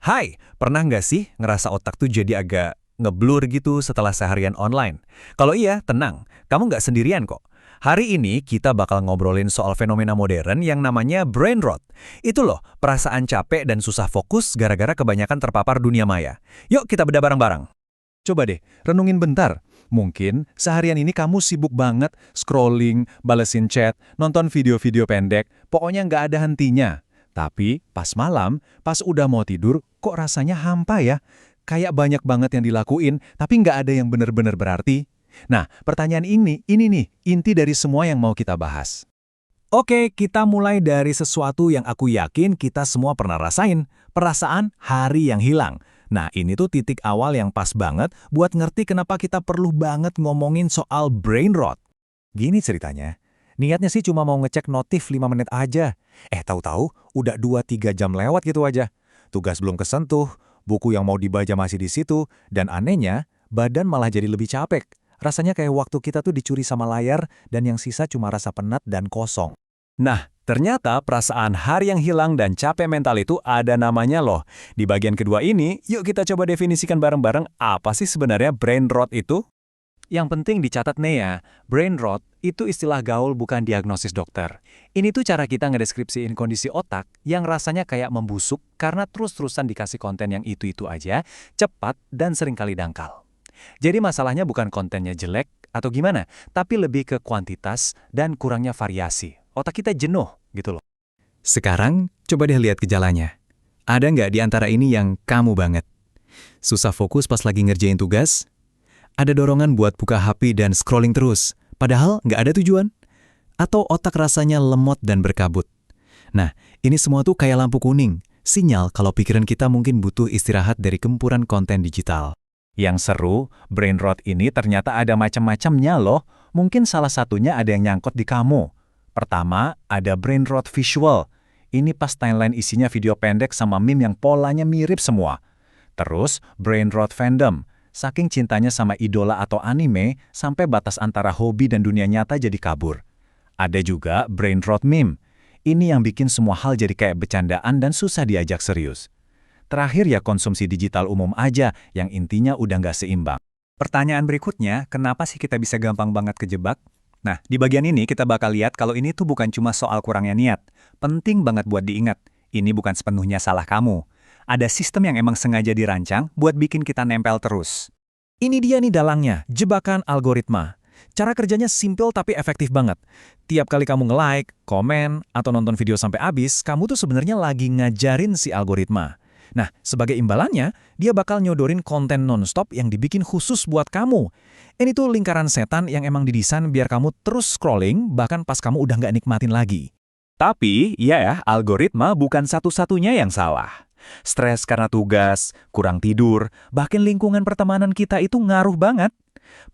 Hai, pernah nggak sih ngerasa otak tuh jadi agak ngeblur gitu setelah seharian online? Kalau iya, tenang, kamu nggak sendirian kok. Hari ini kita bakal ngobrolin soal fenomena modern yang namanya brain rot. Itu loh, perasaan capek dan susah fokus gara-gara kebanyakan terpapar dunia maya. Yuk kita bedah bareng-bareng. Coba deh, renungin bentar. Mungkin seharian ini kamu sibuk banget scrolling, balesin chat, nonton video-video pendek, pokoknya nggak ada hentinya. Tapi pas malam, pas udah mau tidur, kok rasanya hampa ya? Kayak banyak banget yang dilakuin, tapi nggak ada yang bener-bener berarti. Nah, pertanyaan ini nih, inti dari semua yang mau kita bahas. Oke, kita mulai dari sesuatu yang aku yakin kita semua pernah rasain, perasaan hari yang hilang. Nah, ini tuh titik awal yang pas banget buat ngerti kenapa kita perlu banget ngomongin soal brain rot. Gini ceritanya, niatnya sih cuma mau ngecek notif 5 menit aja. Tahu-tahu udah 2-3 jam lewat gitu aja. Tugas belum kesentuh, buku yang mau dibaca masih di situ, dan anehnya, badan malah jadi lebih capek. Rasanya kayak waktu kita tuh dicuri sama layar dan yang sisa cuma rasa penat dan kosong. Nah, ternyata perasaan hari yang hilang dan capek mental itu ada namanya loh. Di bagian kedua ini, yuk kita coba definisikan bareng-bareng apa sih sebenarnya brain rot itu? Yang penting dicatat nih ya, brain rot itu istilah gaul bukan diagnosis dokter. Ini tuh cara kita ngedeskripsiin kondisi otak yang rasanya kayak membusuk karena terus-terusan dikasih konten yang itu-itu aja, cepat dan seringkali dangkal. Jadi masalahnya bukan kontennya jelek atau gimana, tapi lebih ke kuantitas dan kurangnya variasi. Otak kita jenuh gitu loh. Sekarang, coba deh lihat gejalanya. Ada nggak di antara ini yang kamu banget? Susah fokus pas lagi ngerjain tugas? Ada dorongan buat buka HP dan scrolling terus, padahal nggak ada tujuan? Atau otak rasanya lemot dan berkabut? Nah, ini semua tuh kayak lampu kuning, sinyal kalau pikiran kita mungkin butuh istirahat dari gempuran konten digital. Yang seru, brain rot ini ternyata ada macam-macamnya loh. Mungkin salah satunya ada yang nyangkut di kamu. Pertama, ada brain rot visual. Ini pas timeline isinya video pendek sama meme yang polanya mirip semua. Terus, brain rot fandom. Saking cintanya sama idola atau anime, sampai batas antara hobi dan dunia nyata jadi kabur. Ada juga brain rot meme. Ini yang bikin semua hal jadi kayak bercandaan dan susah diajak serius. Terakhir ya konsumsi digital umum aja, yang intinya udah nggak seimbang. Pertanyaan berikutnya, kenapa sih kita bisa gampang banget kejebak? Nah, di bagian ini kita bakal lihat kalau ini tuh bukan cuma soal kurangnya niat. Penting banget buat diingat, ini bukan sepenuhnya salah kamu. Ada sistem yang emang sengaja dirancang buat bikin kita nempel terus. Ini dia nih dalangnya, jebakan algoritma. Cara kerjanya simple tapi efektif banget. Tiap kali kamu nge-like, komen, atau nonton video sampai habis, kamu tuh sebenarnya lagi ngajarin si algoritma. Nah, sebagai imbalannya, dia bakal nyodorin konten non-stop yang dibikin khusus buat kamu. Ini tuh lingkaran setan yang emang didesain biar kamu terus scrolling, bahkan pas kamu udah nggak nikmatin lagi. Tapi, ya, algoritma bukan satu-satunya yang salah. Stres karena tugas, kurang tidur, bahkan lingkungan pertemanan kita itu ngaruh banget.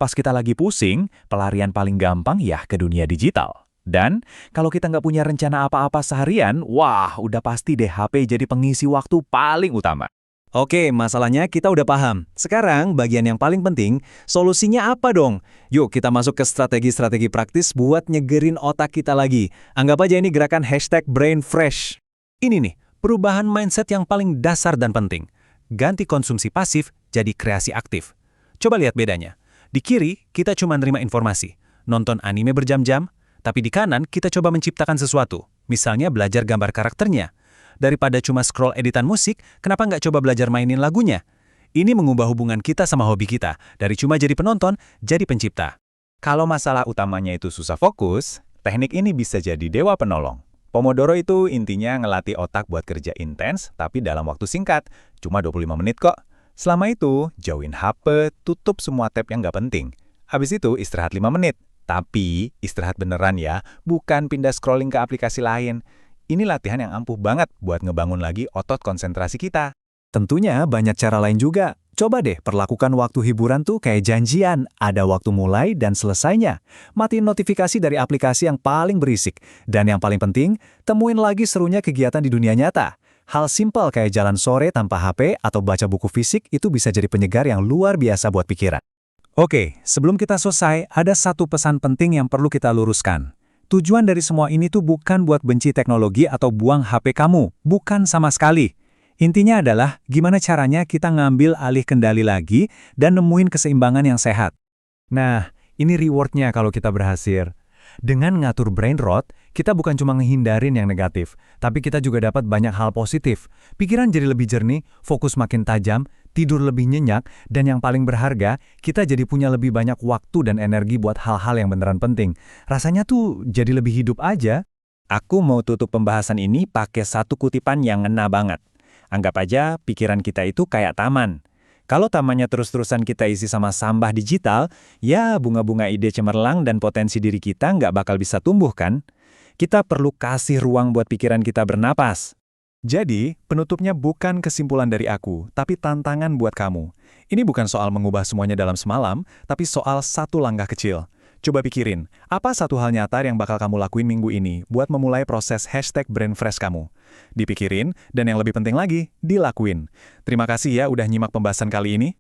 Pas kita lagi pusing, pelarian paling gampang ya ke dunia digital. Dan kalau kita nggak punya rencana apa-apa seharian, wah udah pasti deh HP jadi pengisi waktu paling utama. Oke, masalahnya kita udah paham. Sekarang bagian yang paling penting, solusinya apa dong? Yuk kita masuk ke strategi-strategi praktis buat nyegerin otak kita lagi. Anggap aja ini gerakan #BrainFresh. Ini nih, perubahan mindset yang paling dasar dan penting. Ganti konsumsi pasif jadi kreasi aktif. Coba lihat bedanya. Di kiri, kita cuma nerima informasi. Nonton anime berjam-jam, tapi di kanan, kita coba menciptakan sesuatu. Misalnya belajar gambar karakternya. Daripada cuma scroll editan musik, kenapa nggak coba belajar mainin lagunya? Ini mengubah hubungan kita sama hobi kita. Dari cuma jadi penonton, jadi pencipta. Kalau masalah utamanya itu susah fokus, teknik ini bisa jadi dewa penolong. Pomodoro itu intinya ngelatih otak buat kerja intens, tapi dalam waktu singkat. Cuma 25 menit kok. Selama itu, jauhin HP, tutup semua tab yang nggak penting. Habis itu istirahat 5 menit. Tapi, istirahat beneran ya, bukan pindah scrolling ke aplikasi lain. Ini latihan yang ampuh banget buat ngebangun lagi otot konsentrasi kita. Tentunya banyak cara lain juga. Coba deh perlakukan waktu hiburan tuh kayak janjian, ada waktu mulai dan selesainya. Matiin notifikasi dari aplikasi yang paling berisik. Dan yang paling penting, temuin lagi serunya kegiatan di dunia nyata. Hal simpel kayak jalan sore tanpa HP atau baca buku fisik itu bisa jadi penyegar yang luar biasa buat pikiran. Oke, sebelum kita selesai, ada satu pesan penting yang perlu kita luruskan. Tujuan dari semua ini tuh bukan buat benci teknologi atau buang HP kamu, bukan sama sekali. Intinya adalah gimana caranya kita ngambil alih kendali lagi dan nemuin keseimbangan yang sehat. Nah, ini rewardnya kalau kita berhasil. Dengan ngatur brain rot, kita bukan cuma ngehindarin yang negatif, tapi kita juga dapat banyak hal positif. Pikiran jadi lebih jernih, fokus makin tajam, tidur lebih nyenyak, dan yang paling berharga, kita jadi punya lebih banyak waktu dan energi buat hal-hal yang beneran penting. Rasanya tuh jadi lebih hidup aja. Aku mau tutup pembahasan ini pakai satu kutipan yang ngena banget. Anggap aja pikiran kita itu kayak taman. Kalau tamannya terus-terusan kita isi sama sampah digital, ya bunga-bunga ide cemerlang dan potensi diri kita nggak bakal bisa tumbuh kan? Kita perlu kasih ruang buat pikiran kita bernapas. Jadi, penutupnya bukan kesimpulan dari aku, tapi tantangan buat kamu. Ini bukan soal mengubah semuanya dalam semalam, tapi soal satu langkah kecil. Coba pikirin, apa satu hal nyata yang bakal kamu lakuin minggu ini buat memulai proses #BrainFresh kamu? Dipikirin, dan yang lebih penting lagi, dilakuin. Terima kasih ya udah nyimak pembahasan kali ini.